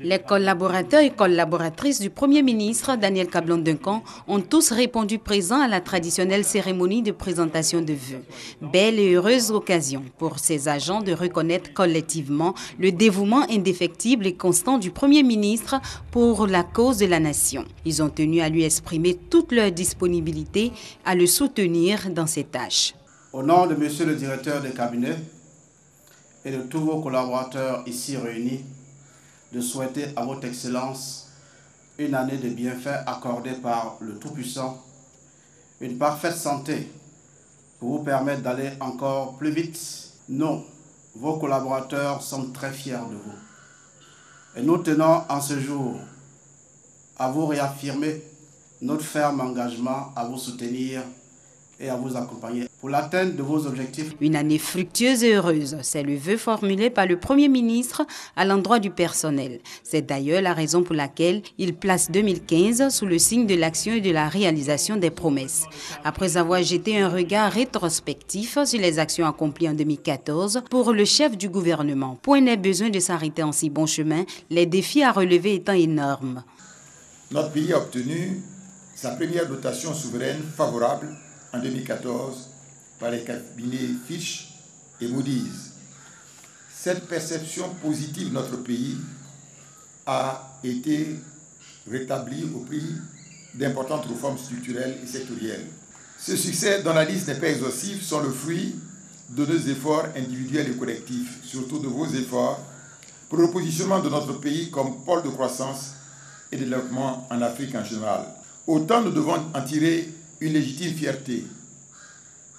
Les collaborateurs et collaboratrices du Premier ministre Daniel Kablan-Duncan ont tous répondu présents à la traditionnelle cérémonie de présentation de vœux. Belle et heureuse occasion pour ces agents de reconnaître collectivement le dévouement indéfectible et constant du Premier ministre pour la cause de la nation. Ils ont tenu à lui exprimer toute leur disponibilité à le soutenir dans ses tâches. Au nom de Monsieur le directeur de cabinet et de tous vos collaborateurs ici réunis, de souhaiter à votre Excellence une année de bienfaits accordée par le Tout-Puissant, une parfaite santé pour vous permettre d'aller encore plus vite. Nous, vos collaborateurs, sommes très fiers de vous. Et nous tenons en ce jour à vous réaffirmer notre ferme engagement à vous soutenir et à vous accompagner pour l'atteinte de vos objectifs. Une année fructueuse et heureuse, c'est le vœu formulé par le Premier ministre à l'endroit du personnel. C'est d'ailleurs la raison pour laquelle il place 2015 sous le signe de l'action et de la réalisation des promesses. Après avoir jeté un regard rétrospectif sur les actions accomplies en 2014, pour le chef du gouvernement, point n'est besoin de s'arrêter en si bon chemin, les défis à relever étant énormes. Notre pays a obtenu sa première dotation souveraine favorable en 2014 par les cabinets Fitch et Moody's. Cette perception positive de notre pays a été rétablie au prix d'importantes réformes structurelles et sectorielles. Ce succès, dont la liste n'est pas exhaustive, sont le fruit de nos efforts individuels et collectifs, surtout de vos efforts pour le positionnement de notre pays comme pôle de croissance et de développement en Afrique en général. Autant nous devons en tirer une légitime fierté,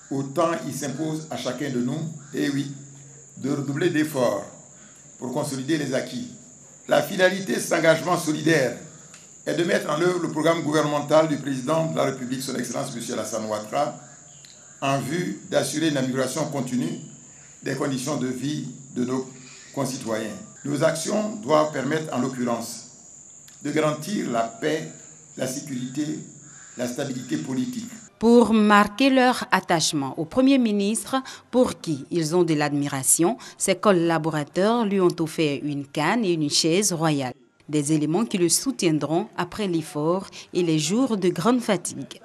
autant il s'impose à chacun de nous, et oui, de redoubler d'efforts pour consolider les acquis. La finalité de cet engagement solidaire est de mettre en œuvre le programme gouvernemental du président de la République, son Excellence M. Alassane Ouattara, en vue d'assurer une amélioration continue des conditions de vie de nos concitoyens. Nos actions doivent permettre, en l'occurrence, de garantir la paix, la sécurité, la stabilité politique. Pour marquer leur attachement au Premier ministre, pour qui ils ont de l'admiration, ses collaborateurs lui ont offert une canne et une chaise royale. Des éléments qui le soutiendront après l'effort et les jours de grande fatigue.